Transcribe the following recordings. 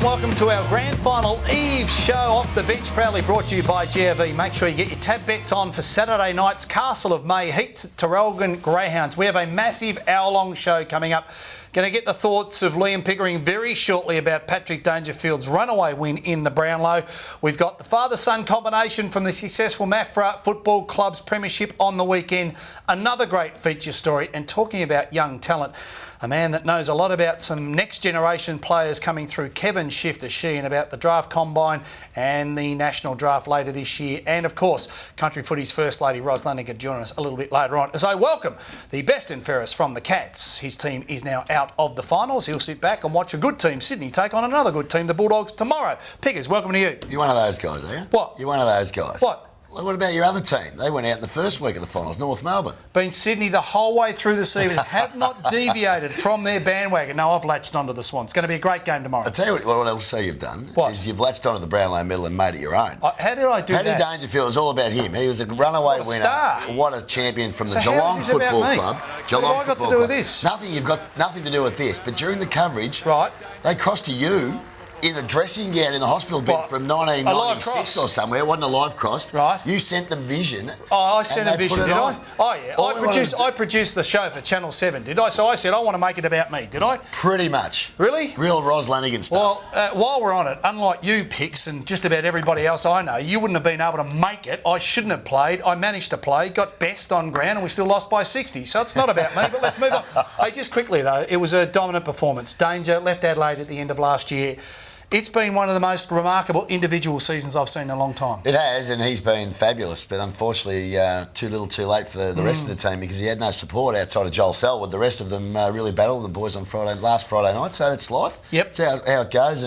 welcome to our Grand Final Eve show off the bench, proudly brought to you by GRV. Make sure you get your tab bets on for Saturday night's Castle of May Heats at Traralgon Greyhounds. We have a massive hour-long show coming up. Going to get the thoughts of Liam Pickering very shortly about Patrick Dangerfield's runaway win in the Brownlow. We've got the father-son combination from the successful Maffra Football Club's premiership on the weekend. Another great feature story. And talking about young talent, a man that knows a lot about some next-generation players coming through, Kevin Shifter-Sheehan, about the draft combine and the national draft later this year. And, of course, Country Footy's First Lady, Ros Lanigan, joining us a little bit later on. As I welcome the best and fairest from the Cats. His team is now out of the finals. He'll sit back and watch a good team, Sydney, take on another good team, the Bulldogs, tomorrow. Pickers, welcome to you. You're one of those guys, are you? What? You're one of those guys. What? What about your other team? They went out in the first week of the finals, North Melbourne. Been Sydney the whole way through this evening, have not deviated from their bandwagon. No, I've latched onto the Swans. It's going to be a great game tomorrow. I'll tell you what else you've done. What? Is you've latched onto the Brownlow medal and made it your own. How did I do that? Paddy Dangerfield, it was all about him. He was a runaway winner. Star. What a champion from the So Geelong how is this about Football me? Club. What Geelong have I got to Football do with Club. this? Nothing. You've got nothing to do with this. But during the coverage, Right. they crossed to you in a dressing gown in the hospital bed What? from A live 1996 cross? or somewhere. It wasn't a live cross. Right. You sent them vision. Oh, I sent and a they vision, put it did I? on. Oh, yeah. All we wanted to- I produced the show for Channel 7, did I? So I said, I want to make it about me, did I? Pretty much. Really? Real Ros Lanigan stuff. Well, while we're on it, unlike you, Pix, and just about everybody else I know, you wouldn't have been able to make it. I shouldn't have played. I managed to play, got best on ground, and we still lost by 60. So it's not about me, but let's move on. Hey, just quickly, though, it was a dominant performance. Danger left Adelaide at the end of last year. It's been one of the most remarkable individual seasons I've seen in a long time. It has, and he's been fabulous, but unfortunately too little too late for the rest of the team because he had no support outside of Joel Selwood. The rest of them really battled the boys on last Friday night, so that's life. Yep. That's how it goes.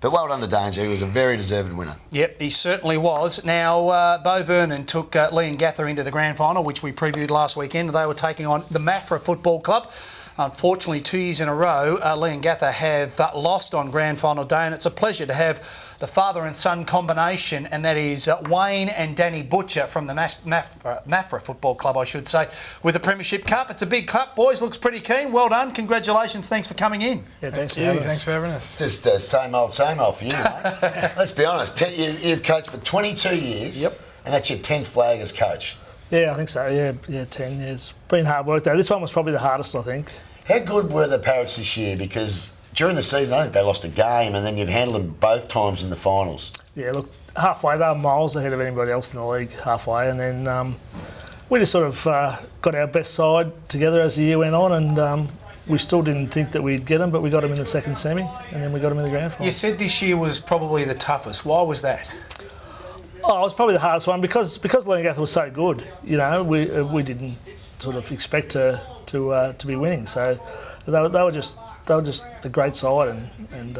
But well done to Danger. He was a very deserved winner. Yep, he certainly was. Now, Bo Vernon took Lee and Gather into the grand final, which we previewed last weekend. They were taking on the Maffra Football Club. Unfortunately, 2 years in a row, Lee and Gather have lost on grand final day, and it's a pleasure to have the father and son combination, and that is Wayne and Danny Butcher from the Maffra Football Club, I should say, with the Premiership Cup. It's a big cup, boys. Looks pretty keen. Well done. Congratulations. Thanks for coming in. Yeah, thanks for having us. Just same old for you, mate. Let's be honest. You've coached for 22 years, Yep. and that's your 10th flag as coach. Yeah, I think so. Yeah, 10 years. Been hard work though. This one was probably the hardest, I think. How good were the Parrots this year? Because during the season, I think they lost a game, and then you've handled them both times in the finals. Yeah, look, halfway they were miles ahead of anybody else in the league, halfway, and then we just sort of got our best side together as the year went on, and we still didn't think that we'd get them, but we got them in the second semi, and then we got them in the grand final. You said this year was probably the toughest. Why was that? Oh, it was probably the hardest one because Lee and Gather was so good. You know, we didn't sort of expect to be winning. So they were just a great side, and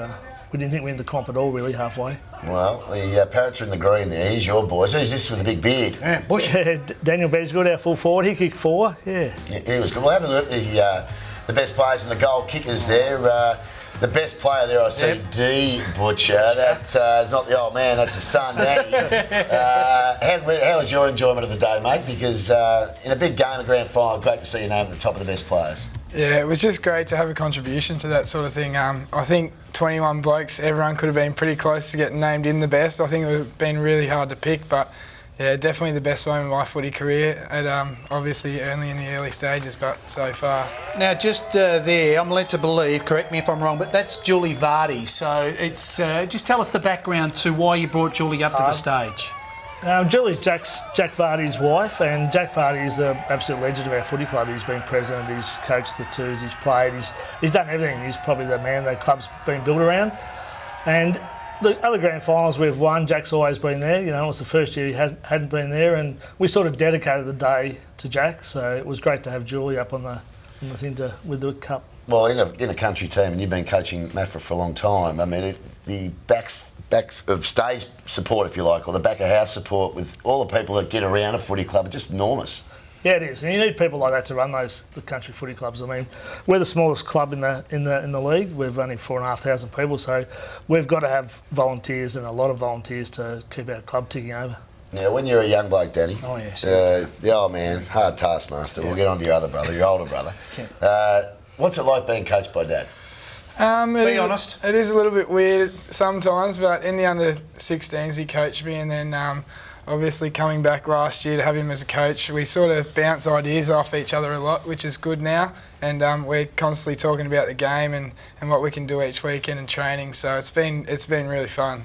we didn't think we were in the comp at all really halfway. Well, the Parrots are in the green there. Here's your boys. Who's this with the big beard? Yeah, Bush. Daniel Bedgegood, our full forward. He kicked 4. Yeah. He was good. We'll have a look at the best players and the goal kickers there. The best player there, I see, Yep. D. Butcher. That is not the old man, that's the son, Danny. How was your enjoyment of the day, mate? Because in a big game, a grand final, great to see your name at the top of the best players. Yeah, it was just great to have a contribution to that sort of thing. I think 21 blokes, everyone could have been pretty close to getting named in the best. I think it would have been really hard to pick, but yeah, definitely the best moment of my footy career. And obviously only in the early stages, but so far. Now, just there, I'm led to believe, correct me if I'm wrong, but that's Julie Vardy. So it's just tell us the background to why you brought Julie up to the stage. Julie's Jack Vardy's wife, and Jack Vardy is an absolute legend of our footy club. He's been president, he's coached the twos, he's played, he's done everything. He's probably the man the club's been built around. And the other grand finals we've won, Jack's always been there. You know, it was the first year he hadn't been there, and we sort of dedicated the day to Jack. So it was great to have Julie up on the thing with the cup. Well, in a country team, and you've been coaching Maffra for a long time, I mean, the back of stage support, if you like, or the back of house support with all the people that get around a footy club are just enormous. Yeah, it is, and you need people like that to run the country footy clubs. I mean, we're the smallest club in the league. We've only 4,500 people, so we've got to have volunteers and a lot of volunteers to keep our club ticking over. Yeah, when you're a young bloke, Danny. Oh, yes. The old man, hard taskmaster. Yeah. We'll get on to your other brother, your older brother. Yeah. What's it like being coached by Dad? Be honest. It is a little bit weird sometimes, but in the under-16s he coached me, and then obviously coming back last year to have him as a coach, we sort of bounce ideas off each other a lot, which is good now. And we're constantly talking about the game and what we can do each weekend and training. So it's been really fun.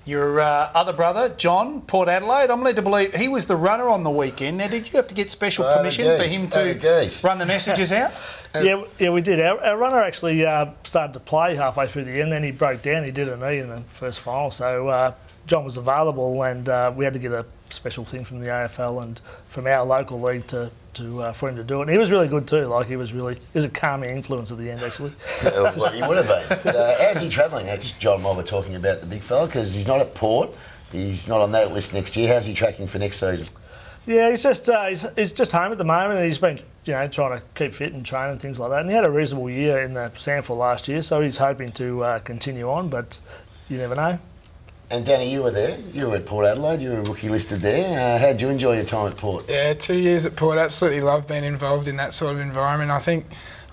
Your other brother, John, Port Adelaide, I'm led to believe he was the runner on the weekend. Now, did you have to get special permission for him to run the messages out? Yeah, we did. Our runner actually started to play halfway through the end, then he broke down. He did a knee in the first final. So John was available, and we had to get a special thing from the AFL and from our local league for him to do it. And he was really good too. Like he was a calming influence at the end, actually. Well, he would have been. How's he travelling? John Mob talking about the big fella, because he's not at Port. He's not on that list next year. How's he tracking for next season? Yeah, he's just home at the moment, and he's been trying to keep fit and train and things like that. And he had a reasonable year in the Sandford last year, so he's hoping to continue on. But you never know. And Danny, you were there. You were at Port Adelaide. You were rookie listed there. How did you enjoy your time at Port? Yeah, 2 years at Port. Absolutely loved being involved in that sort of environment. I think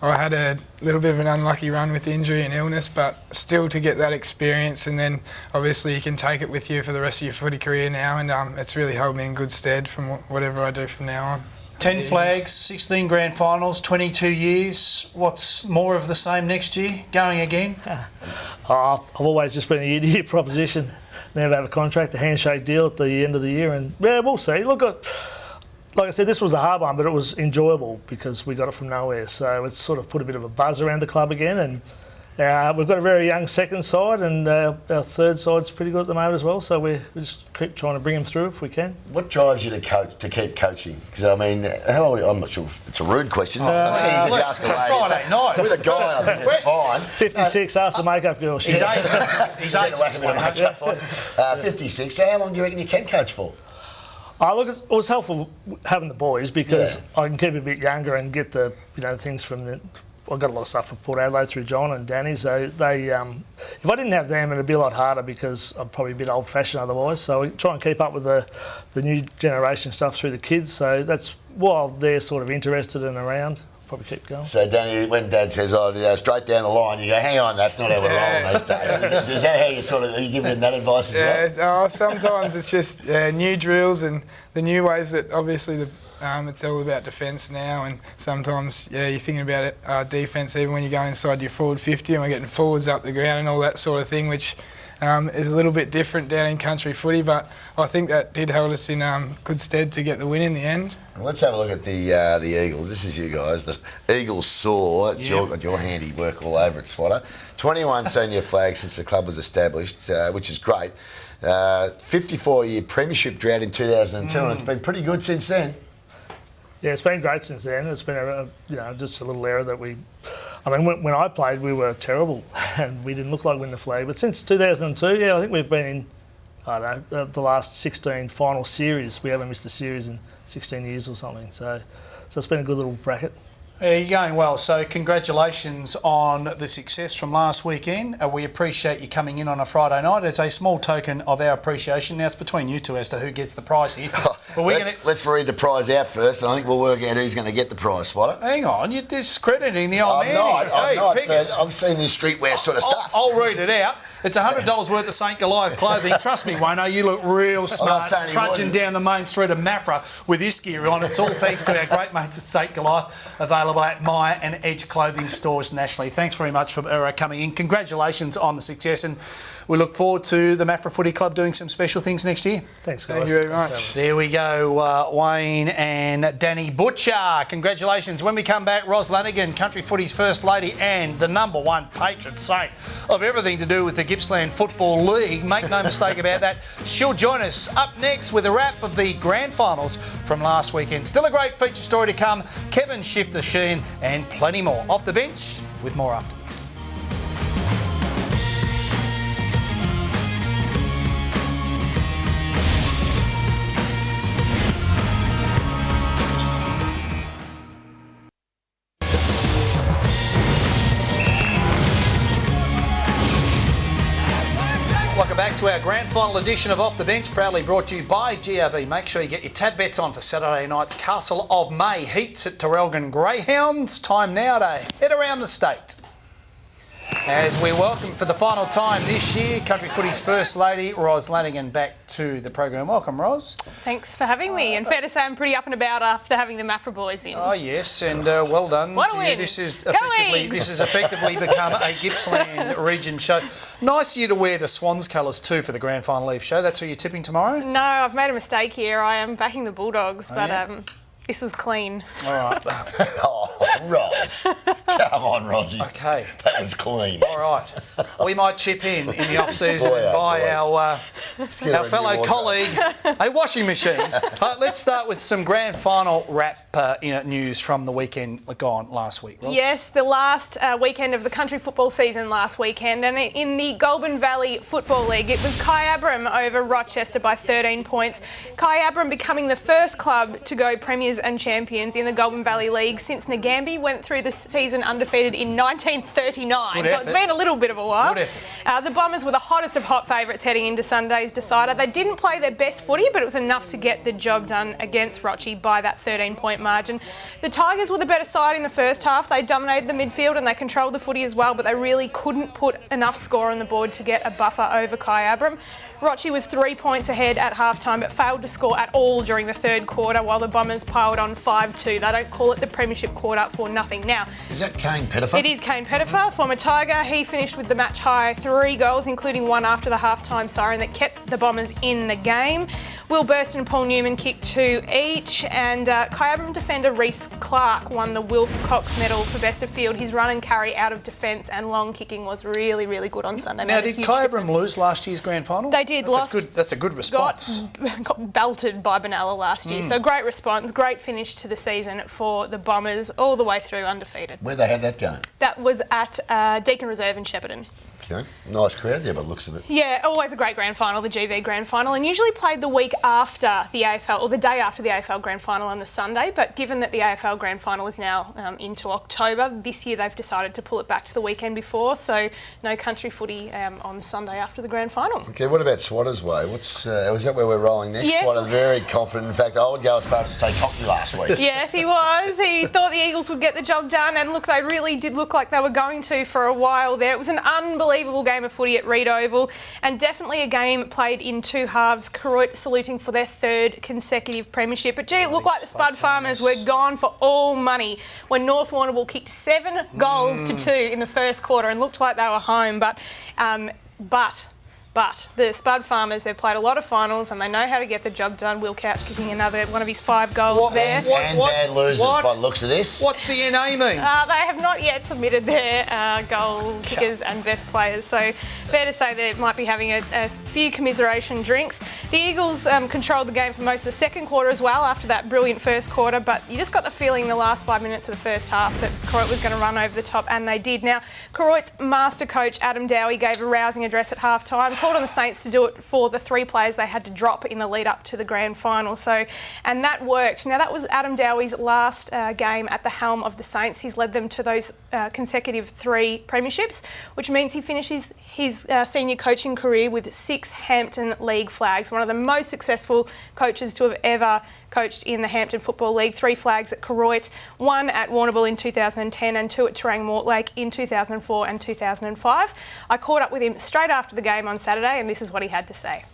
I had a little bit of an unlucky run with injury and illness, but still to get that experience, and then obviously you can take it with you for the rest of your footy career now, and it's really held me in good stead from whatever I do from now on. 10 flags, 16 grand finals, 22 years. What's more of the same next year? Going again? I've always just been a year-to-year proposition. Never have a contract, a handshake deal at the end of the year, and yeah, we'll see. Look, like I said, this was a hard one, but it was enjoyable because we got it from nowhere. So it's sort of put a bit of a buzz around the club again, and we've got a very young second side, and our third side's pretty good at the moment as well. So we just keep trying to bring them through if we can. What drives you to keep coaching? Because I mean, how old are you? I'm not sure if it's a rude question. I think he's a ask a lady. Friday night. With a guy, I think it's fine. 56, ask the makeup girl. He's He's 56. So how long do you reckon you can coach for? Look, it was helpful having the boys because I can keep a bit younger and get the things from the. I got a lot of stuff from Port Adelaide through John and Danny, so they. If I didn't have them, it'd be a lot harder because I'm probably a bit old-fashioned otherwise. So we try and keep up with the new generation stuff through the kids. So that's while they're sort of interested and around. Probably keep going. So Danny, when Dad says, straight down the line, you go, hang on, that's not how we're rolling these days. Is that how are you giving him that advice as well? Sometimes it's just new drills and the new ways that obviously it's all about defence now, and sometimes you're thinking about it, defence even when you go inside your forward 50 and we're getting forwards up the ground and all that sort of thing, which is a little bit different down in country footy, but I think that did hold us in good stead to get the win in the end. Let's have a look at the Eagles. This is you guys. The Eagles soar. It's your handiwork all over it, Swatter. 21 senior flags since the club was established, which is great. 54-year premiership drought in 2002, and it's been pretty good since then. Yeah, it's been great since then. It's been just a little error that when I played, we were terrible and we didn't look like winning the flag. But since 2002, I think we've been in, the last 16 final series. We haven't missed a series in 16 years or something. So it's been a good little bracket. Yeah, you're going well. So congratulations on the success from last weekend. We appreciate you coming in on a Friday night as a small token of our appreciation. Now it's between you two as to who gets the prize here. But let's read the prize out first, and I think we'll work out who's going to get the prize, Swatter. Hang on, you're discrediting the old man. I'm not, but I've seen this streetwear sort of stuff. I'll read it out. It's $100 worth of St Goliath clothing. Trust me, Wayno, you look real smart, trudging down the main street of Maffra with this gear on. It's all thanks to our great mates at St Goliath, available at Myer and Edge clothing stores nationally. Thanks very much for coming in. Congratulations on the success, and we look forward to the Maffra Footy Club doing some special things next year. Thanks, guys. Thank you very much. There we go, Wayne and Danny Butcher. Congratulations. When we come back, Ros Lanigan, Country Footy's First Lady and the #1 patron saint of everything to do with the Gippsland Football League. Make no mistake about that. She'll join us up next with a wrap of the grand finals from last weekend. Still a great feature story to come. Kevin Shifter Sheen and plenty more. Off the bench with more after this. Welcome back to our grand final edition of Off the Bench, proudly brought to you by GRV. Make sure you get your tab bets on for Saturday night's Castle of May heats at Traralgon Greyhounds. Time now to head around the state. As we welcome for the final time this year, Country Footy's First Lady, Ros Lanigan, back to the program. Welcome, Ros. Thanks for having me. And fair to say I'm pretty up and about after having the Maffra boys in. Oh, yes, and well done. What a to win. You. This has effectively become a Gippsland region show. Nice of you to wear the Swans colours too for the Grand Final Eve show. That's who you're tipping tomorrow? No, I've made a mistake here. I am backing the Bulldogs, but yeah? this was clean. All right. Oh, Ros. Come on, Rosie. Okay. That was clean. All right. We might chip in the off-season and buy our fellow colleague a washing machine. Let's start with some Grand Final wrap news from the weekend gone last week, Ros. Yes, the last weekend of the country football season last weekend, and in the Gippsland Valley Football League, it was Kyabram over Rochester by 13 points. Kyabram becoming the first club to go premiers and champions in the Gippsland Valley League since Nagambie went through the season undefeated in 1939. So it's been a little bit of a while. The Bombers were the hottest of hot favourites heading into Sunday's decider. They didn't play their best footy, but it was enough to get the job done against Rochi by that 13-point margin. The Tigers were the better side in the first half. They dominated the midfield and they controlled the footy as well, but they really couldn't put enough score on the board to get a buffer over Kyabram. Rochi was 3 points ahead at half-time, but failed to score at all during the third quarter, while the Bombers piled on 5-2. They don't call it the premiership quarter for nothing. Now, is that Kane Pettifer? It is Kane Pettifer, former Tiger. He finished with the match-high 3 goals, including one after the half-time siren that kept the Bombers in the game. Will Burston and Paul Newman kicked 2 each, and Kyabram defender Reece Clark won the Wilf Cox medal for best of field. His run and carry out of defence and long kicking was really, really good on Sunday. Now, did Kyabram lose last year's grand final? They did. That's a good response. Got belted by Benalla last year. So great response, great finish to the season for the Bombers, all the way through undefeated. Where they had that game? That was at Deakin Reserve in Shepparton. Okay. Nice crowd there by the looks of it. Yeah, always a great grand final, the GV grand final, and usually played the week after the AFL, or the day after the AFL grand final on the Sunday, but given that the AFL grand final is now into October, this year they've decided to pull it back to the weekend before, so no country footy on Sunday after the grand final. Okay, what about Swatter's Way? Was that where we're rolling next? Yes. Swatter very confident. In fact, I would go as far as to say cocky last week. Yes, he was. He thought the Eagles would get the job done, and look, they really did look like they were going to for a while there. It was an unbelievable game of footy at Reed Oval, and definitely a game played in 2 halves. Koroit saluting for their 3rd consecutive premiership. But gee, it looked like the Spud Farmers were gone for all money when North Warrnambool kicked 7 goals to 2 in the first quarter and looked like they were home. But the Spud Farmers, they've played a lot of finals and they know how to get the job done. Will Couch kicking another one of his 5 goals there. And bad losers by the looks of this. What's the NA mean? They have not yet submitted their goal kickers and best players, so fair to say they might be having a few commiseration drinks. The Eagles controlled the game for most of the second quarter as well after that brilliant first quarter, but you just got the feeling in the last 5 minutes of the first half that Koroit was going to run over the top, and they did. Now, Koroit's master coach Adam Dowie gave a rousing address at half-time, called on the Saints to do it for the 3 players they had to drop in the lead up to the grand final. And that worked. Now, that was Adam Dowie's last game at the helm of the Saints. He's led them to those consecutive 3 premierships, which means he finishes his senior coaching career with 6 Hampton League flags, one of the most successful coaches to have ever coached in the Hampton Football League. 3 flags at Koroit, 1 at Warrnambool in 2010 and 2 at Terang Mortlake in 2004 and 2005. I caught up with him straight after the game on Saturday, and this is what he had to say.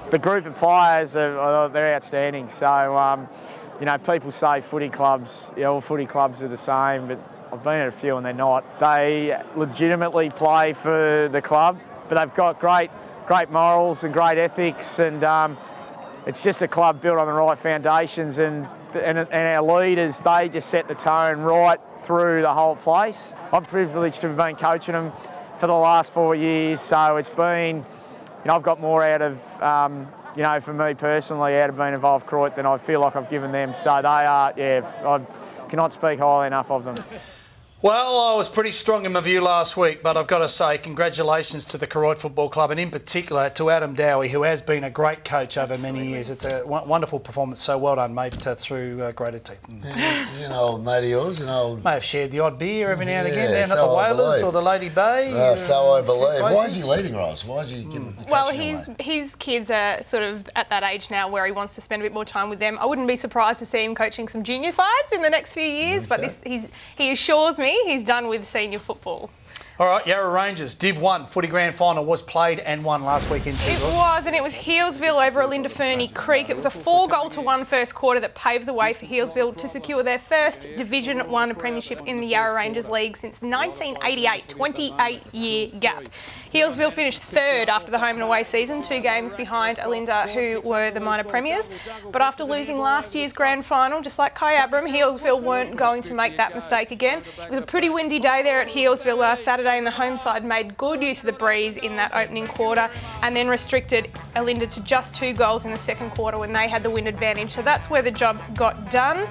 The group of players, they're outstanding. So, people say footy clubs, all footy clubs are the same, but I've been at a few and they're not. They legitimately play for the club, but they've got great morals and great ethics, and it's just a club built on the right foundations, and our leaders, they just set the tone right through the whole place. I'm privileged to have been coaching them for the last 4 years, so it's been, I've got more out of, for me personally, out of being involved with Koroit than I feel like I've given them. So they are, I cannot speak highly enough of them. Well, I was pretty strong in my view last week, but I've got to say congratulations to the Koroit Football Club, and in particular to Adam Dowie, who has been a great coach over many years. It's a wonderful performance, so well done, mate, through gritted teeth. He's an old mate of yours, May have shared the odd beer every now and again down at the Whalers or the Lady Bay. So I believe. Why is he leaving, Ross? Why is he giving the Well, coaching his kids are sort of at that age now where he wants to spend a bit more time with them. I wouldn't be surprised to see him coaching some junior sides in the next few years, but he assures me he's done with senior football. All right, Yarra Rangers, Div 1 footy grand final was played and won last weekend too. It was, and it was Healesville over Alinda Ferny Creek. It was a 4-1 first quarter that paved the way for Healesville to secure their first Division 1 premiership in the Yarra Rangers League since 1988, 28-year gap. Healesville finished third after the home and away season, 2 games behind Alinda, who were the minor premiers. But after losing last year's grand final, just like Kyabram, Healesville weren't going to make that mistake again. It was a pretty windy day there at Healesville last Saturday, and the home side made good use of the breeze in that opening quarter and then restricted Alinda to just 2 goals in the second quarter when they had the wind advantage. So that's where the job got done.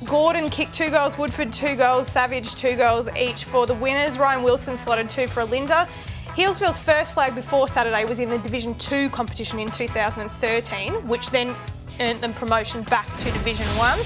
Gordon kicked 2 goals, Woodford 2 goals, Savage 2 goals each for the winners. Ryan Wilson slotted 2 for Alinda. Healesville's first flag before Saturday was in the Division 2 competition in 2013, which then earned them promotion back to Division 1.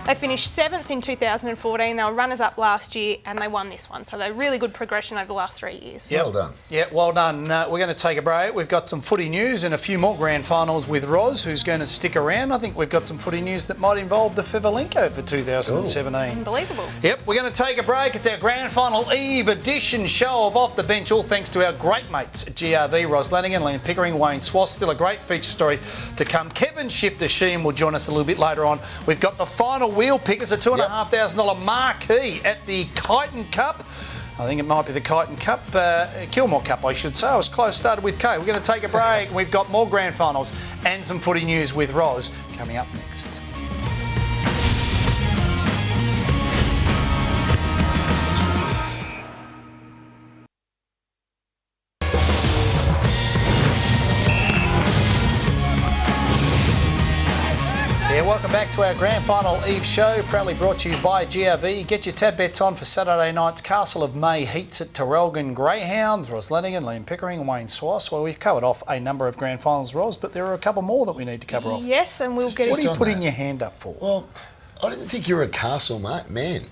They finished 7th in 2014. They were runners-up last year and they won this one. So they're really good progression over the last 3 years. Well done. Yeah, well done. We're going to take a break. We've got some footy news and a few more grand finals with Roz, who's going to stick around. I think we've got some footy news that might involve the Fevolenko for 2017. Unbelievable. Yep, we're going to take a break. It's our grand final eve edition show of Off the Bench, all thanks to our great mates at GRV, Ros Lanigan, Liam Pickering, Wayne Swass. Still a great feature story to come. Kevin Shifter-Sheehan will join us a little bit later on. We've got the final wheel pickers, a $2,500 marquee at the Kyneton Cup. I think it might be the Kyneton Cup, Kilmore Cup, I should say. I was close, started with K. We're going to take a break. We've got more grand finals and some footy news with Roz coming up next. Welcome back to our Grand Final Eve show, proudly brought to you by GRV. Get your tab bets on for Saturday night's Castle of May heats at Terrelgan Greyhounds. Ros Lanigan, Liam Pickering and Wayne Swass. Well, we've covered off a number of Grand Finals, Ros, but there are a couple more that we need to cover off. Yes, and we'll get What it. are you putting your hand up for? Well, I didn't think you were a castle, mate. Man.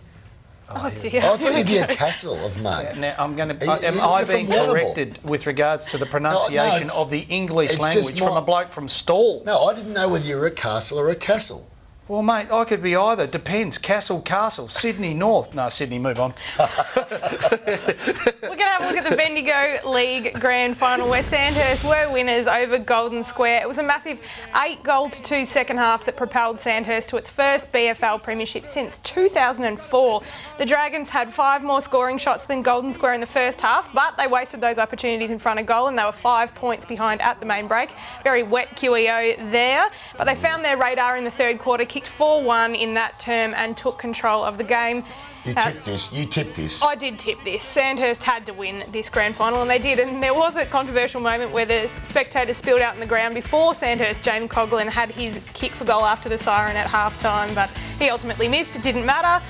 Oh dear. I thought you'd be a castle of May. Now, I'm going to. You're Am I from being Warrnambool. corrected with regards to the pronunciation it's- of the English it's just language from more- a bloke from Stawell? No, I didn't know whether you were a castle or a castle. Well, mate, I could be either. Depends. Castle, Sydney North. No, Sydney, move on. We're going to have a look at the Bendigo League Grand Final where Sandhurst were winners over Golden Square. It was a massive 8-2 second half that propelled Sandhurst to its first BFL premiership since 2004. The Dragons had 5 more scoring shots than Golden Square in the first half, but they wasted those opportunities in front of goal and they were 5 points behind at the main break. Very wet QEO there, but they found their radar in the third quarter, kicked 4-1 in that term and took control of the game. You tipped this. I did tip this. Sandhurst had to win this grand final, and they did. And there was a controversial moment where the spectators spilled out on the ground before Sandhurst. James Coughlin had his kick for goal after the siren at half-time, but he ultimately missed. It didn't matter.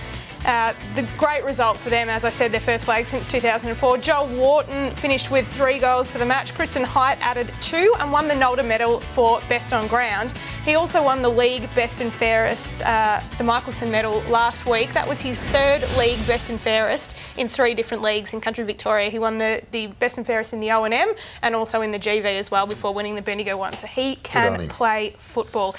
The great result for them, as I said, their first flag since 2004. Joel Wharton finished with 3 goals for the match. Kristen Height added 2 and won the Nolder medal for best on ground. He also won the league best and fairest, the Michelson medal last week. That was his 3rd league best and fairest in 3 different leagues in country Victoria. He won the best and fairest in the O&M and also in the GV as well before winning the Bendigo one. So he can play football.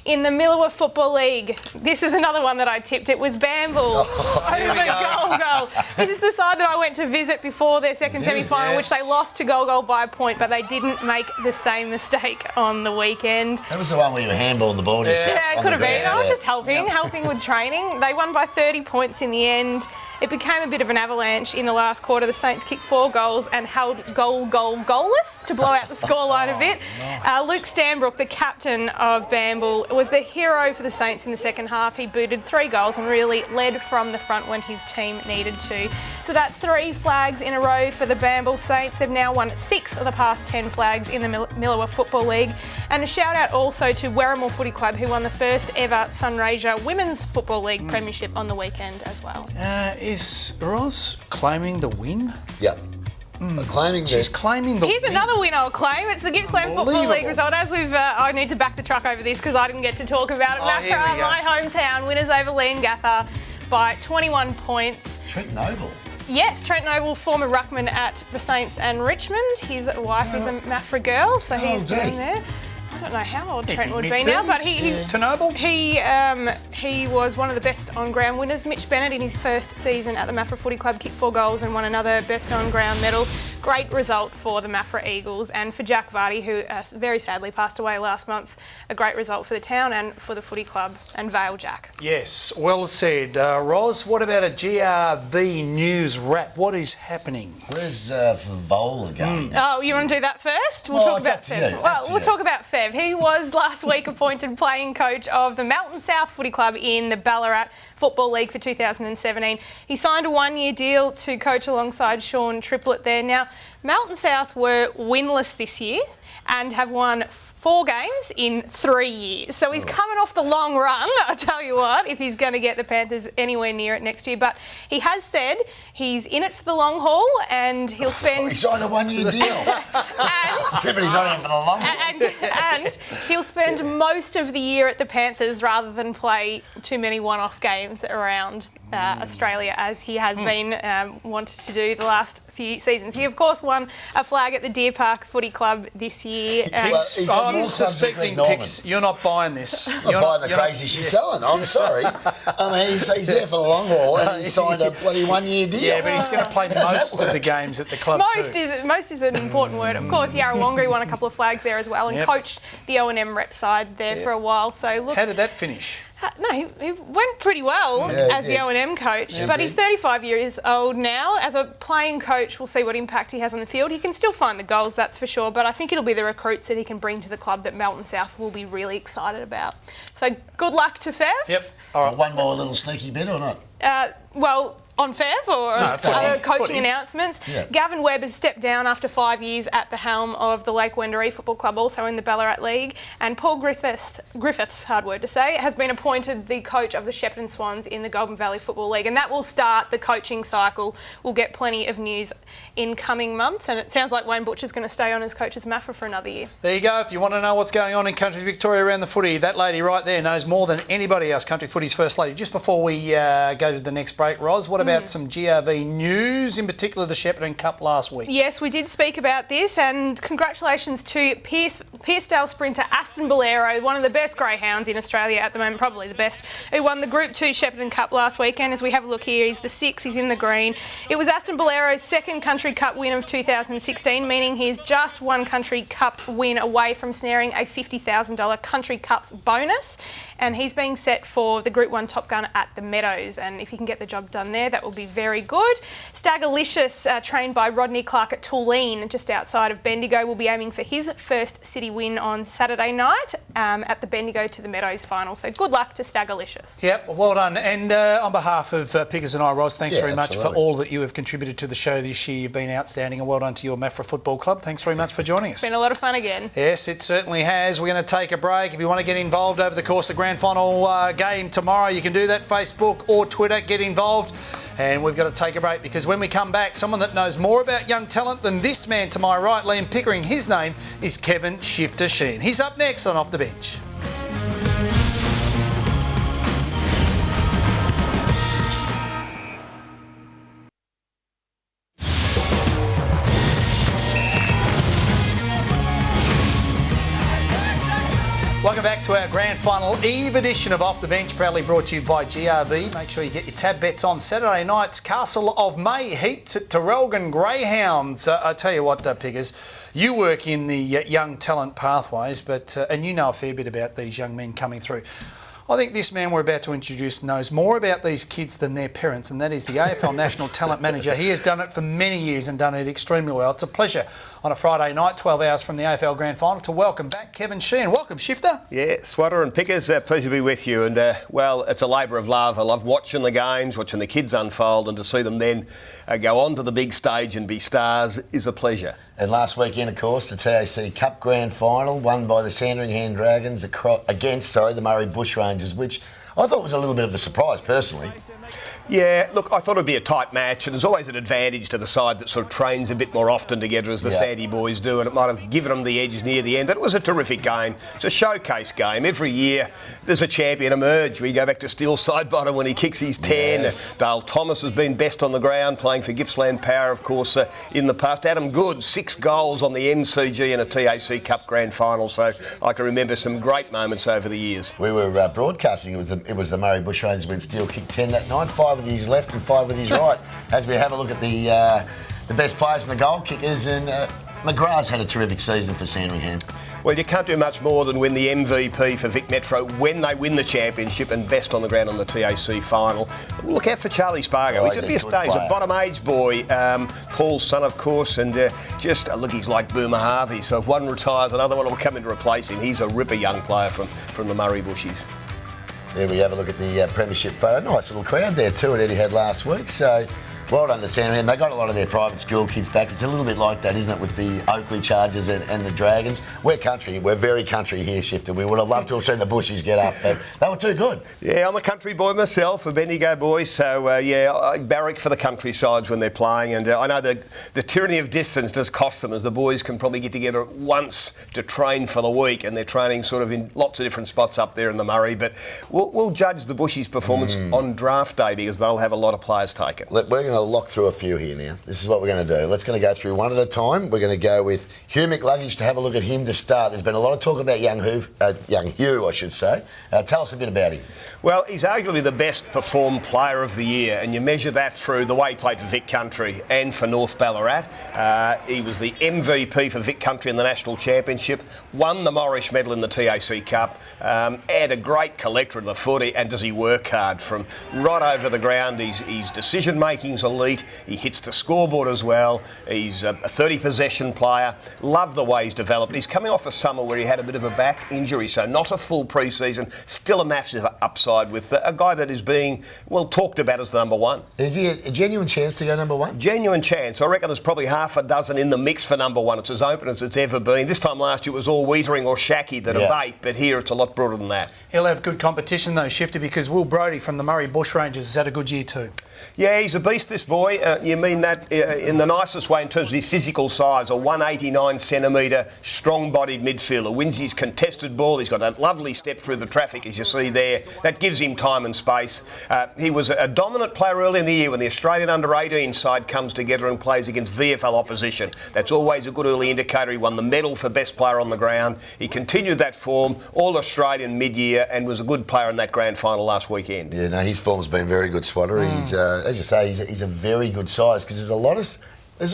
In the Maffra Football League, this is another one that I tipped. It was Warrnambool over Goal. This is the side that I went to visit before their second semi-final, which they lost to Goal by a point, but they didn't make the same mistake on the weekend. That was the one where you were handballing the ball to yourself. Yeah, it could have been. I was just helping with training. They won by 30 points in the end. It became a bit of an avalanche in the last quarter. The Saints kicked 4 goals and held goalless to blow out the scoreline a bit. Nice. Luke Stanbrook, the captain of Warrnambool, was the hero for the Saints in the second half. He booted 3 goals and really led from the front when his team needed to. So that's 3 flags in a row for the Warrnambool Saints. They've now won 6 of the past 10 flags in the Maffra Football League. And a shout out also to Warrnambool Footy Club, who won the first ever Sunraysia Women's Football League Premiership on the weekend as well. Is Roz claiming the win? Yep. She's claiming the Here's win. another win I'll claim. It's the Gippsland Football League result. As we've, I need to back the truck over this because I didn't get to talk about it. Maffra, my hometown, winners over Leongatha by 21 points. Trent Noble. Yes, Trent Noble, former ruckman at the Saints and Richmond. His wife is a Maffra girl, so he's doing there. I don't know how old Trent would be now, but to Noble. He was one of the best on-ground winners. Mitch Bennett in his first season at the Maffra Footy Club kicked 4 goals and won another best on-ground medal. Great result for the Maffra Eagles, and for Jack Vardy, who very sadly passed away last month. A great result for the town and for the footy club and Vale Jack. Yes, well said. Ros, what about a GRV news wrap? What is happening? Where's Vola going? Oh, you want to do that first? We'll talk about Fev. Well, we'll talk about Fev. He was last week appointed playing coach of the Melton South Footy Club in the Ballarat Football League for 2017. He signed a 1-year deal to coach alongside Sean Triplett there. Now, Melton South were winless this year and have won 4 games in 3 years. So he's coming off the long run, I tell you what, if he's going to get the Panthers anywhere near it next year. But he has said he's in it for the long haul and he'll spend... He signed a 1-year deal. Tipping not in for the long haul. And he'll spend most of the year at the Panthers rather than play too many one-off games around Australia, as he has been wanted to do the last few seasons. He, of course, won a flag at the Deer Park Footy Club this year. I'm suspecting, Pix, you're not buying this. I'm not buying the crazy she's selling. I'm sorry. I mean, he's there for the long haul and he's signed a bloody 1-year deal. Yeah, but he's going to play most of the games at the club most is an important word. Of course, Yarrawonga won a couple of flags there as well and coached the O&M rep side there for a while. So look, how did that finish? No, he went pretty well as the O&M coach, but he's 35 years old now. As a playing coach, we'll see what impact he has on the field. He can still find the goals, that's for sure, but I think it'll be the recruits that he can bring to the club that Melton South will be really excited about. So good luck to Fev. Yep. All right. One more little sneaky bit or not? Well, on Fev or other coaching announcements. Yeah. Gavin Webb has stepped down after 5 years at the helm of the Lake Wendouree Football Club, also in the Ballarat League. And Paul Griffiths, hard word to say, has been appointed the coach of the Shepparton Swans in the Goulburn Valley Football League. And that will start the coaching cycle. We'll get plenty of news in coming months. And it sounds like Wayne Butcher's going to stay on as coach as Maffra for another year. There you go. If you want to know what's going on in country Victoria around the footy, that lady right there knows more than anybody else. Country Footy's first lady. Just before we go to the next break, Ros, what about some GRV news, in particular the Shepparton Cup last week? Yes, we did speak about this, and congratulations to Pearcedale sprinter Aston Bolero, one of the best greyhounds in Australia at the moment, probably the best, who won the Group 2 Shepparton Cup last weekend. As we have a look here, he's the 6, he's in the green. It was Aston Bolero's second Country Cup win of 2016, meaning he's just one Country Cup win away from snaring a $50,000 Country Cups bonus, and he's being set for the Group 1 Top Gun at the Meadows, and if he can get the job done there, that will be very good. Staggerlicious, trained by Rodney Clark at Tulleen, just outside of Bendigo, will be aiming for his first city win on Saturday night at the Bendigo to the Meadows final. So good luck to Staggerlicious. Yep, well done. And on behalf of Pickers and I, Ros, thanks very much for all that you have contributed to the show this year. You've been outstanding, and well done to your Maffra Football Club. Thanks very much for joining us. It's been a lot of fun again. Yes, it certainly has. We're going to take a break. If you want to get involved over the course of the grand final game tomorrow, you can do that, Facebook or Twitter. Get involved. And we've got to take a break because when we come back, someone that knows more about young talent than this man to my right, Liam Pickering, his name is Kevin Shifter Sheen. He's up next on Off the Bench. Welcome back to our grand final eve edition of Off the Bench, proudly brought to you by GRV. Make sure you get your tab bets on Saturday night's Castle of May heats at Terrelgan Greyhounds. I tell you what, Piggers, you work in the young talent pathways, and you know a fair bit about these young men coming through. I think this man we're about to introduce knows more about these kids than their parents, and that is the AFL National Talent Manager. He has done it for many years and done it extremely well. It's a pleasure on a Friday night, 12 hours from the AFL Grand Final, to welcome back Kevin Sheen. Welcome, Shifter. Yeah, Swatter and Pickers, pleasure to be with you. And, well, it's a labour of love. I love watching the games, watching the kids unfold, and to see them then go on to the big stage and be stars is a pleasure. And last weekend, of course, the TAC Cup Grand Final, won by the Sandringham Dragons against the Murray Bushrangers, which I thought was a little bit of a surprise, personally. Yeah, look, I thought it'd be a tight match, and there's always an advantage to the side that sort of trains a bit more often together, as the Sandy boys do, and it might have given them the edge near the end. But it was a terrific game. It's a showcase game. Every year there's a champion emerge. We go back to Steele Sidebottom when he kicks his 10. Yes. Dale Thomas has been best on the ground, playing for Gippsland Power, of course, in the past. Adam Good, 6 goals on the MCG in a TAC Cup Grand Final. So I can remember some great moments over the years. We were broadcasting. It was the Murray Bush Rangers when Steele kicked 10 that night. 5 with his left and 5 with his right. As we have a look at the best players and the goal kickers, and McGrath's had a terrific season for Sandringham. Well, you can't do much more than win the MVP for Vic Metro when they win the championship, and best on the ground on the TAC final. Look out for Charlie Spargo. He's a bottom age boy, Paul's son, of course, and look, he's like Boomer Harvey. So if one retires, another one will come in to replace him. He's a ripper young player from the Murray Bushies. There we have a look at the premiership photo. Nice little crowd there too at Etihad last week. So well done to Sandringham. They got a lot of their private school kids back. It's a little bit like that, isn't it, with the Oakley Chargers and the Dragons. We're country. We're very country here, Shifter. We would have loved to have seen the Bushies get up, but they were too good. Yeah, I'm a country boy myself, a Bendigo boy. So, I barrack for the countrysides when they're playing. And I know the tyranny of distance does cost them, as the boys can probably get together once to train for the week, and they're training sort of in lots of different spots up there in the Murray. But we'll judge the Bushies' performance on draft day, because they'll have a lot of players taken. We're going to lock through a few here now. This is what we're going to do. Let's going to go through one at a time. We're going to go with Hugh McLuggage to have a look at him to start. There's been a lot of talk about young Hugh, I should say. Tell us a bit about him. Well, he's arguably the best performed player of the year, and you measure that through the way he played for Vic Country and for North Ballarat. He was the MVP for Vic Country in the National Championship, won the Morrish Medal in the TAC Cup, had a great collector in the footy, and does he work hard from right over the ground. His decision-making's elite. He hits the scoreboard as well. He's a 30 possession player. Love the way he's developed. He's coming off a summer where he had a bit of a back injury, so not a full pre-season. Still a massive upside with a guy that is being, talked about as the number one. Is he a genuine chance to go number one? Genuine chance. I reckon there's probably half a dozen in the mix for number one. It's as open as it's ever been. This time last year it was all Weitering or Shackey that are bait, but here it's a lot broader than that. He'll have good competition though, Shifty, because Will Brodie from the Murray Bushrangers has had a good year too. Yeah, he's a beast, this boy. You mean that in the nicest way in terms of his physical size. A 189 centimetre, strong-bodied midfielder. Wins his contested ball. He's got that lovely step through the traffic, as you see there. That gives him time and space. He was a dominant player early in the year when the Australian under-18 side comes together and plays against VFL opposition. That's always a good early indicator. He won the medal for best player on the ground. He continued that form, All-Australian mid-year, and was a good player in that grand final last weekend. Yeah, no, his form's been very good, Swatter. He's, as you say, he's a very good size, because there's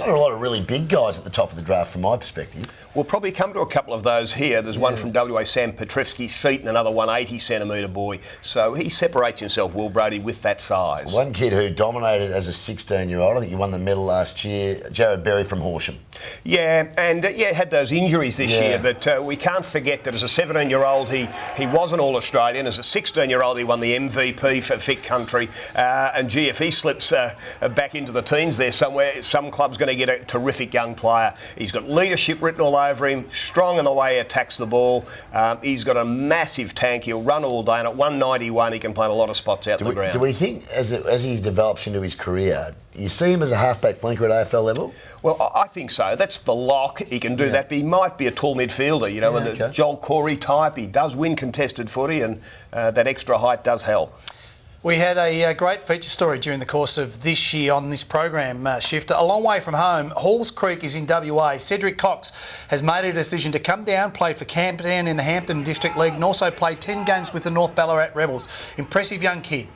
not a lot of really big guys at the top of the draft from my perspective. We'll probably come to a couple of those here. There's one from WA, Sam Petrevsky, Seaton, another 180 centimetre boy. So he separates himself, Will Brodie, with that size. One kid who dominated as a 16-year-old, I think he won the medal last year, Jared Berry from Horsham. Yeah, and had those injuries this year, but we can't forget that as a 17-year-old he was an All-Australian. As a 16-year-old he won the MVP for Vic Country. And if he slips back into the teens there somewhere, some club's going to get a terrific young player. He's got leadership written all over him, strong in the way he attacks the ball. He's got a massive tank. He'll run all day, and at 191 he can play in a lot of spots out the ground. Do we think, as he develops into his career, you see him as a halfback flanker at AFL level? Well, I think so. That's the lock. He can do that, but he might be a tall midfielder, the Joel Corey type. He does win contested footy, and that extra height does help. We had a great feature story during the course of this year on this program, Shifter. A long way from home, Halls Creek is in WA. Cedric Cox has made a decision to come down, played for Camperdown in the Hampton District League, and also played 10 games with the North Ballarat Rebels. Impressive young kid.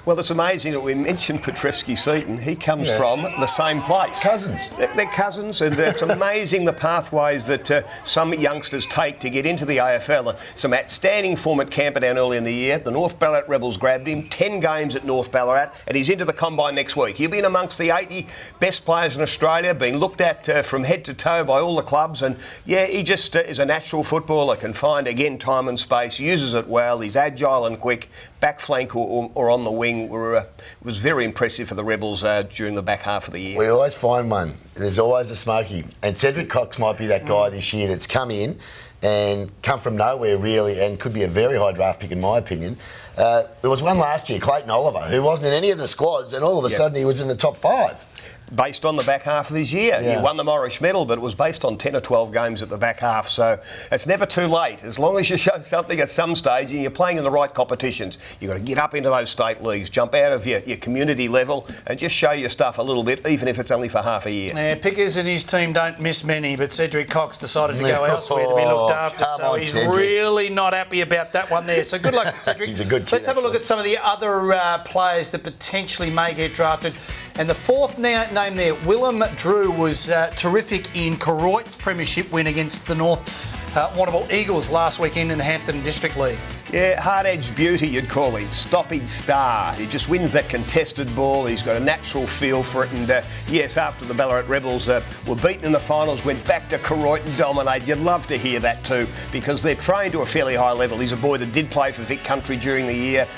Well, it's amazing that we mentioned Petrevsky Seaton. He comes from the same place. Cousins. They're cousins, and it's amazing the pathways that some youngsters take to get into the AFL. And some outstanding form at Camperdown early in the year. The North Ballarat Rebels grabbed him, 10 games at North Ballarat, and he's into the combine next week. He'll be in amongst the 80 best players in Australia, being looked at from head to toe by all the clubs. And he just is a natural footballer, can find, again, time and space, uses it well. He's agile and quick, back flank or on the wing. Was very impressive for the Rebels during the back half of the year. We always find one. There's always a smoky. And Cedric Cox might be that guy this year that's come in and come from nowhere really, and could be a very high draft pick in my opinion. There was one last year, Clayton Oliver, who wasn't in any of the squads, and all of a sudden he was in the top 5. Based on the back half of his year. Yeah. He won the Morris Medal, but it was based on 10 or 12 games at the back half. So it's never too late. As long as you show something at some stage and you're playing in the right competitions, you've got to get up into those state leagues, jump out of your community level and just show your stuff a little bit, even if it's only for half a year. Yeah, Pickers and his team don't miss many, but Cedric Cox decided to go elsewhere to be looked after. So he's really not happy about that one there. So good luck to Cedric. He's a good kid. Let's have a look at some of the other players that potentially may get drafted. And the fourth name there, Willem Drew, was terrific in Koroit's premiership win against the North Warrnambool Eagles last weekend in the Hampton District League. Yeah, hard-edged beauty, you'd call him. Stoppage star. He just wins that contested ball. He's got a natural feel for it. And yes, after the Ballarat Rebels were beaten in the finals, went back to Koroit and dominate. You'd love to hear that too, because they're trained to a fairly high level. He's a boy that did play for Vic Country during the year.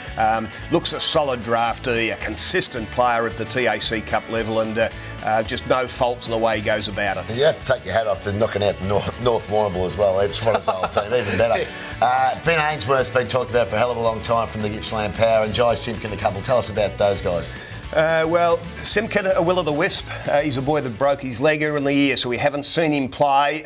Looks a solid draftee, a consistent player at the TAC Cup level, and just no faults in the way he goes about it. And you have to take your hat off to knocking out North Warrnambool as well. It's one of his whole team, even better. Ben Ainsworth's been talked about for a hell of a long time from the Gippsland Power, and Jai Simpkin a couple. Tell us about those guys. Well, Simpkin, a will-o'-the-wisp. He's a boy that broke his leg earlier in the year, so we haven't seen him play.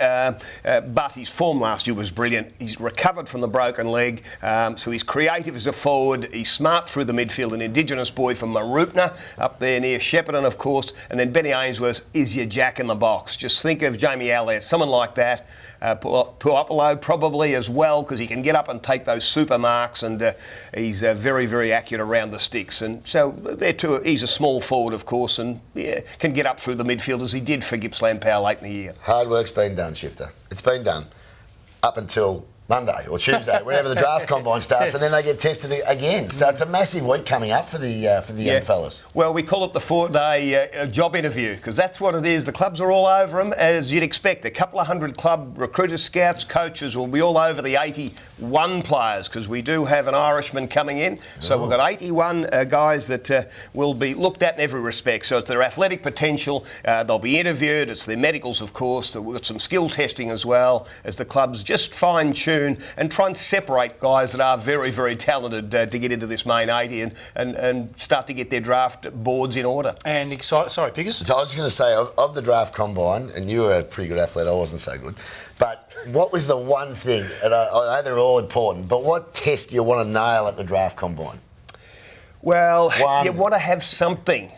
But his form last year was brilliant. He's recovered from the broken leg, so he's creative as a forward. He's smart through the midfield. An Indigenous boy from Marupna, up there near Shepparton, of course. And then Benny Ainsworth is your jack in the box. Just think of Jamie Allaire, someone like that. Puapolo probably as well, because he can get up and take those super marks, and he's very, very accurate around the sticks. And so they're two. He's a small forward, of course, and can get up through the midfield as he did for Gippsland Power late in the year. Hard work's been done, Shifter. It's been done up until Monday or Tuesday, whenever the draft combine starts, and then they get tested again. So it's a massive week coming up for the young fellas. Well, we call it the 4-day job interview, because that's what it is. The clubs are all over them, as you'd expect. A couple of hundred club recruiters, scouts, coaches will be all over the 81 players, because we do have an Irishman coming in. So we've got 81 guys that will be looked at in every respect. So it's their athletic potential. They'll be interviewed. It's their medicals, of course. We've got some skill testing as well, as the clubs just fine-tune and try and separate guys that are very, very talented to get into this main 80 and start to get their draft boards in order. And excited. Sorry, Pickers. So I was going to say, of the draft combine, and you were a pretty good athlete, I wasn't so good, but what was the one thing, and I know they're all important, but what test do you want to nail at the draft combine? Well, you want to have something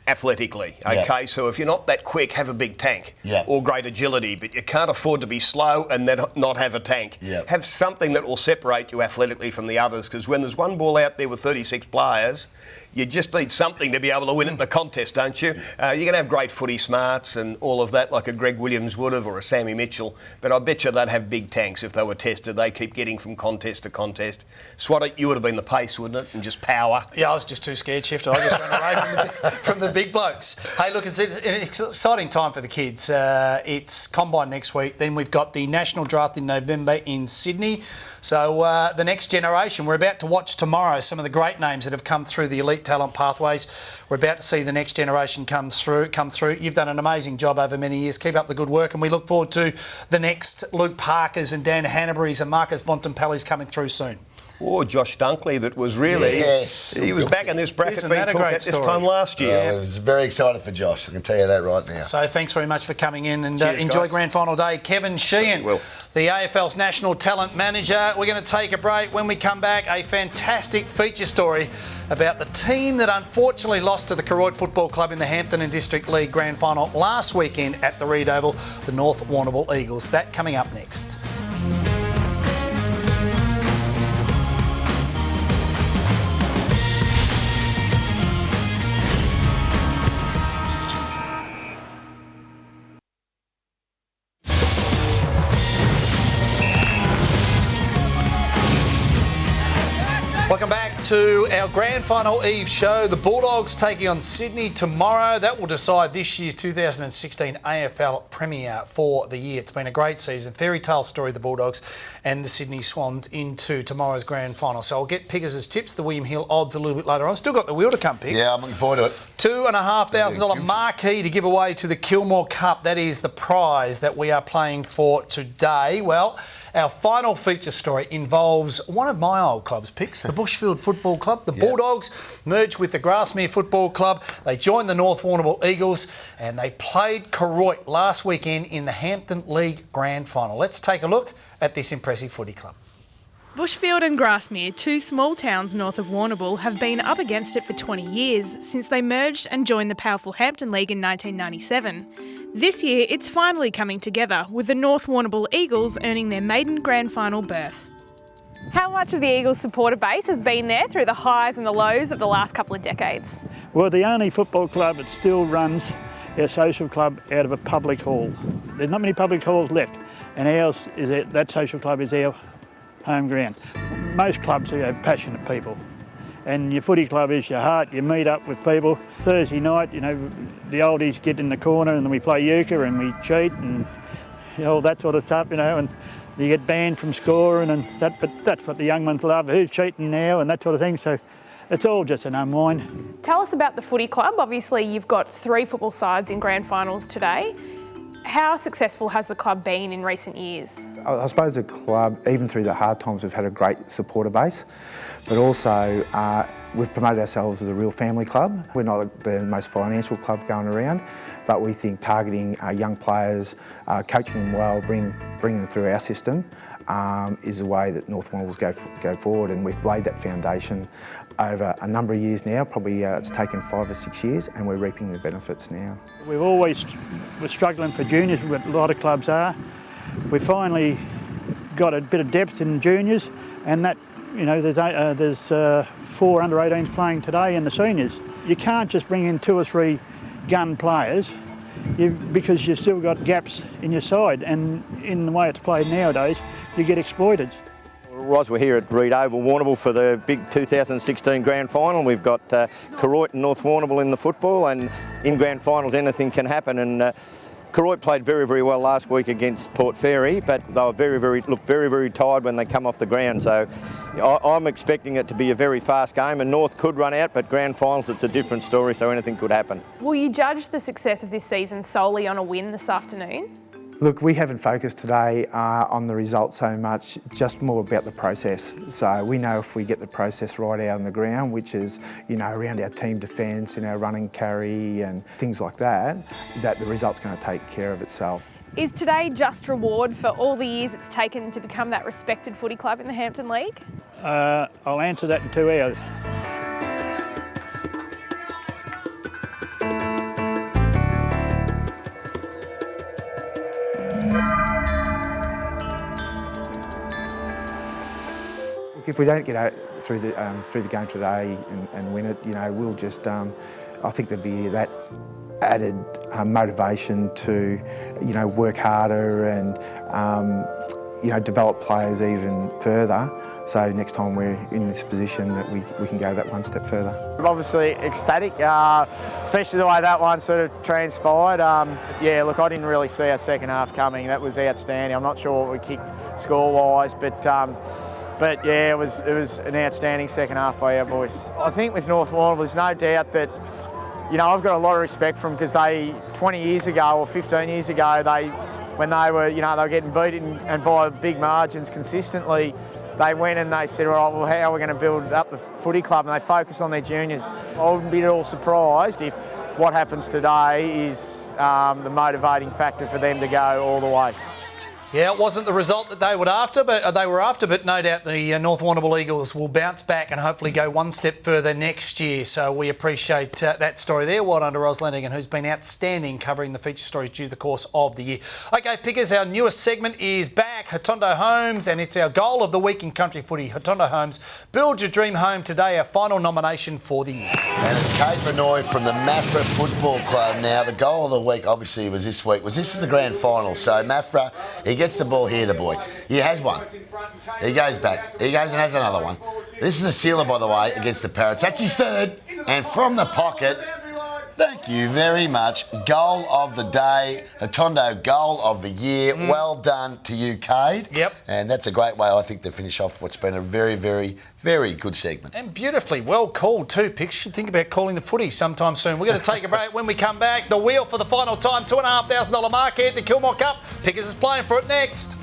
athletically, okay? Yep. So if you're not that quick, have a big tank, yep, or great agility, but you can't afford to be slow and then not have a tank. Yep. Have something that will separate you athletically from the others, because when there's one ball out there with 36 players, you just need something to be able to win it in the contest, don't you? You're going to have great footy smarts and all of that, like a Greg Williams would have, or a Sammy Mitchell, but I bet you they'd have big tanks if they were tested. They keep getting from contest to contest. Swatter, you would have been the pace, wouldn't it? And just power. Yeah, I was just too scared, Shifter. I just ran away from the big blokes. Hey, look, it's an exciting time for the kids. It's Combine next week. Then we've got the National Draft in November in Sydney. So the next generation, we're about to watch tomorrow some of the great names that have come through the elite talent pathways. We're about to see the next generation come through. You've done an amazing job over many years. Keep up the good work, and we look forward to the next Luke Parkers and Dan Hannaberys and Marcus Bontempellis coming through soon. Or Josh Dunkley, that was really... Yes. He was back in this bracket Isn't being that a talked great about this story? time last year. I was very excited for Josh, I can tell you that right now. So thanks very much for coming in, and Cheers, enjoy guys. Grand Final Day. Kevin Sheehan, will. the AFL's National Talent Manager. We're going to take a break. When we come back, a fantastic feature story about the team that unfortunately lost to the Koroit Football Club in the Hampton and District League Grand Final last weekend at the Reed Oval, the North Warrnambool Eagles. That coming up next. Welcome back. to our grand final eve show. The Bulldogs taking on Sydney tomorrow. That will decide this year's 2016 AFL Premier for the year. It's been a great season. Fairy tale story, the Bulldogs and the Sydney Swans into tomorrow's grand final. So I'll get Piggers' tips, the William Hill odds a little bit later on. Still got the wheel to come, Piggs. Yeah, I'm looking forward to it. $2,500 marquee to give away to the Kilmore Cup. That is the prize that we are playing for today. Well, our final feature story involves one of my old clubs, Picks, the Bushfield Football Club. The Bulldogs merged with the Grasmere Football Club. They joined the North Warrnambool Eagles and they played Koroit last weekend in the Hampton League Grand Final. Let's take a look at this impressive footy club. Bushfield and Grasmere, two small towns north of Warrnambool, have been up against it for 20 years since they merged and joined the powerful Hampton League in 1997. This year, it's finally coming together, with the North Warrnambool Eagles earning their maiden grand final berth. How much of the Eagles supporter base has been there through the highs and the lows of the last couple of decades? We're the only football club that still runs our social club out of a public hall. There's not many public halls left, and ours is that social club is our home ground. Most clubs are passionate people, and your footy club is your heart. You meet up with people. Thursday night, you know, the oldies get in the corner and then we play euchre and we cheat and all that sort of stuff, you know, and you get banned from scoring and that, but that's what the young ones love, who's cheating now and that sort of thing, so it's all just an unwind. Tell us about the footy club. Obviously, you've got 3 football sides in grand finals today. How successful has the club been in recent years? I suppose the club, even through the hard times, we've had a great supporter base, but also we've promoted ourselves as a real family club. We're not the most financial club going around, but we think targeting young players, coaching them well, bringing them through our system is the way that North Warrnambool go forward, and we've laid that foundation over a number of years now. Probably it's taken 5 or 6 years, and we're reaping the benefits now. We're struggling for juniors, what a lot of clubs are. We finally got a bit of depth in juniors, and that, you know, there's 4 under-18s playing today in the seniors. You can't just bring in 2 or 3 gun players because you've still got gaps in your side, and in the way it's played nowadays, you get exploited. Ros, we're here at Reed Oval, Warrnambool, for the big 2016 grand final. We've got Koroit and North Warrnambool in the football, and in grand finals anything can happen. And Koroit played very, very well last week against Port Fairy, but they were looked very, very tired when they come off the ground. So I'm expecting it to be a very fast game, and North could run out, but grand finals, it's a different story, so anything could happen. Will you judge the success of this season solely on a win this afternoon? Look, we haven't focused today on the result so much, just more about the process. So we know if we get the process right out on the ground, which is, you know, around our team defence and our running carry and things like that, that the result's going to take care of itself. Is today just reward for all the years it's taken to become that respected footy club in the Hampton League? I'll answer that in 2 hours. If we don't get out through the game today and win it, you know, we'll just, I think there'll be that added motivation to, you know, work harder and, you know, develop players even further. So next time we're in this position that we can go that one step further. I'm obviously ecstatic, especially the way that one sort of transpired. Yeah, look, I didn't really see our second half coming. That was outstanding. I'm not sure what we kicked score-wise, but yeah, it was an outstanding second half by our boys. I think with North Warrnambool, there's no doubt that, you know, I've got a lot of respect for them, because 20 years ago or 15 years ago, when they were getting beaten and by big margins consistently, they went and they said, all right, well, how are we going to build up the footy club? And they focused on their juniors. I wouldn't be at all surprised if what happens today is the motivating factor for them to go all the way. Yeah, it wasn't the result that they were after, but no doubt the North Warrnambool Eagles will bounce back and hopefully go one step further next year. So we appreciate that story there. Well done to Ros Lanigan, who's been outstanding covering the feature stories due the course of the year. Okay, Pickers, our newest segment is back. Hotondo Homes, and it's our goal of the week in country footy. Hotondo Homes, build your dream home today, our final nomination for the year. And it's Kate Benoit from the Maffra Football Club. Now, the goal of the week, obviously, was this week. This is the grand final. So, Maffra, he gets the ball here, the boy. He has one. He goes back. He goes and has another one. This is a sealer, by the way, against the Parrots. That's his third. And from the pocket, thank you very much. Goal of the day. Hotondo goal of the year. Well done to you, Cade. Yep. And that's a great way, I think, to finish off what's been a very, very, very good segment. And beautifully well called too, Picks. Should think about calling the footy sometime soon. We're going to take a break. When we come back, the wheel for the final time, $2,500 marquee at the Kilmore Cup. Pickers is playing for it next.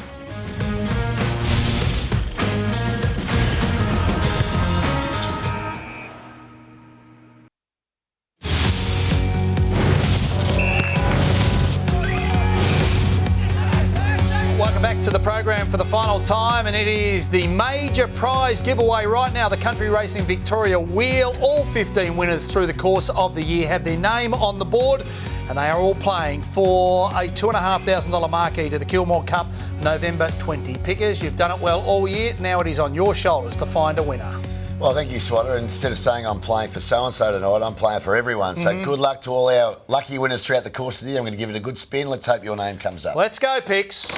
Welcome back to the program for the final time, and it is the major prize giveaway right now. The Country Racing Victoria Wheel. All 15 winners through the course of the year have their name on the board, and they are all playing for a $2,500 marquee to the Kilmore Cup, November 20. Pickers, you've done it well all year. Now it is on your shoulders to find a winner. Well, thank you, Swatter. Instead of saying I'm playing for so-and-so tonight, I'm playing for everyone. So good luck to all our lucky winners throughout the course of the year. I'm going to give it a good spin. Let's hope your name comes up. Let's go, Picks.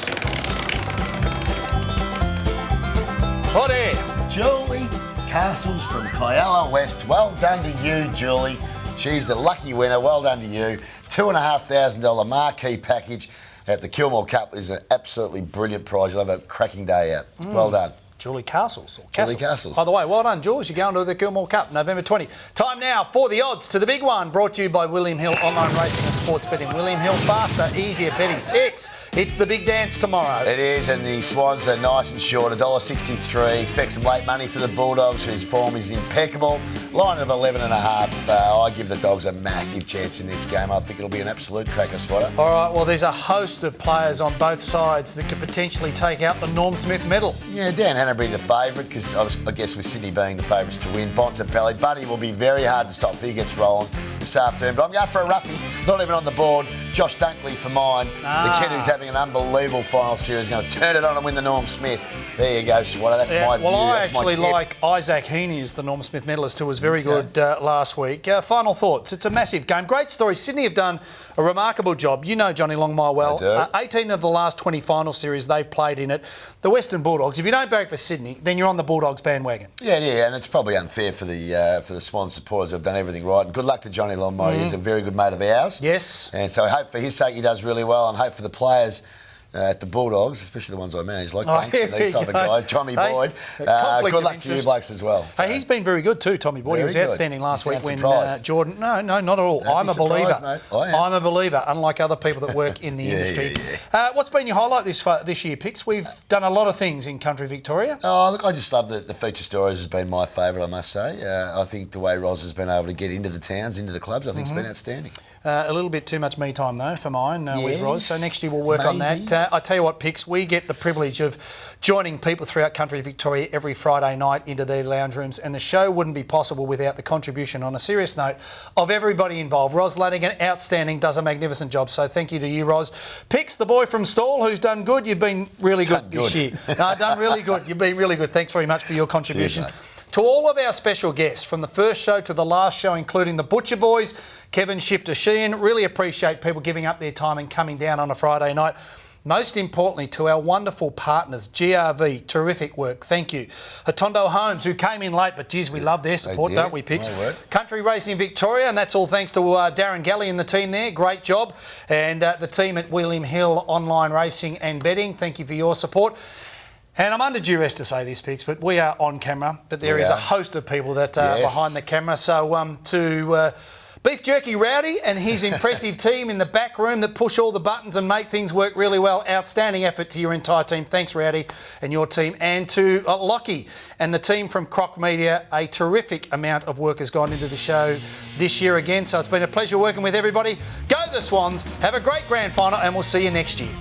Hot air. Julie Castles from Kialla West. Well done to you, Julie. She's the lucky winner. Well done to you. $2,500 marquee package at the Kilmore Cup is an absolutely brilliant prize. You'll have a cracking day out. Well done. Julie Castles. Julie Castles. By the way, well done, Jules. You're going to the Kilmore Cup, November 20. Time now for the odds to the big one, brought to you by William Hill Online Racing and Sports Betting. William Hill, faster, easier betting. Picks. It's the big dance tomorrow. It is, and the Swans are nice and short, $1.63. Expect some late money for the Bulldogs, whose form is impeccable. Line of 11.5. I give the Dogs a massive chance in this game. I think it'll be an absolute cracker, Swatter. All right, well, there's a host of players on both sides that could potentially take out the Norm Smith medal. Yeah, Dan Hanbury the favourite, because I guess with Sydney being the favourites to win. Bontempelli, Buddy will be very hard to stop if he gets rolling this afternoon. But I'm going for a roughie, not even on the board. Josh Dunkley for mine. The kid who's having an unbelievable final series, going to turn it on and win the Norm Smith. There you go, Swatter. That's my view. Well, I That's actually my tip. like Isaac Heaney as the Norm Smith medalist, who was very good last week. Final thoughts. It's a massive game. Great story. Sydney have done a remarkable job. You know Johnny Longmire well. I do. 18 of the last 20 final series they've played in it. The Western Bulldogs, if you don't barrack for Sydney, then you're on the Bulldogs bandwagon. Yeah, and it's probably unfair for the Swan supporters who have done everything right. And good luck to Johnny Longmire. He's a very good mate of ours. Yes. And so I hope for his sake he does really well, and hope for the players at the Bulldogs, especially the ones I manage, like Banks and these type of guys, Tommy Boyd. Good luck to you blokes as well. So. Hey, he's been very good too, Tommy Boyd. He was outstanding last week when Jordan... No, not at all. Don't I'm a believer. Mate. I am. I'm a believer, unlike other people that work in the industry. Yeah. What's been your highlight this year, Picks? We've done a lot of things in country Victoria. Oh, look, I just love the feature stories has been my favourite, I must say. I think the way Roz has been able to get into the towns, into the clubs, I think it's been outstanding. A little bit too much me time, though, for mine with Roz. So next year we'll work on that. I tell you what, Picks, we get the privilege of joining people throughout country Victoria every Friday night into their lounge rooms, and the show wouldn't be possible without the contribution, on a serious note, of everybody involved. Ros Lanigan, outstanding, does a magnificent job. So thank you to you, Ros. Picks, the boy from Stawell, who's done good. You've been really good this year. No, done really good. You've been really good. Thanks very much for your contribution. Cheers, to all of our special guests, from the first show to the last show, including the Butcher Boys, Kevin Shifter Sheehan, really appreciate people giving up their time and coming down on a Friday night. Most importantly, to our wonderful partners, GRV, terrific work, thank you. Hotondo Homes, who came in late, but geez, we love their support, don't we, Picks? Country Racing Victoria, and that's all thanks to Darren Galley and the team there, great job. And the team at William Hill Online Racing and Betting, thank you for your support. And I'm under duress to say this, Picks, but we are on camera, but there is a host of people that are behind the camera. So to Beef Jerky Rowdy and his impressive team in the back room that push all the buttons and make things work really well. Outstanding effort to your entire team. Thanks, Rowdy, and your team. And to Lockie and the team from Croc Media. A terrific amount of work has gone into the show this year again. So it's been a pleasure working with everybody. Go the Swans. Have a great grand final, and we'll see you next year.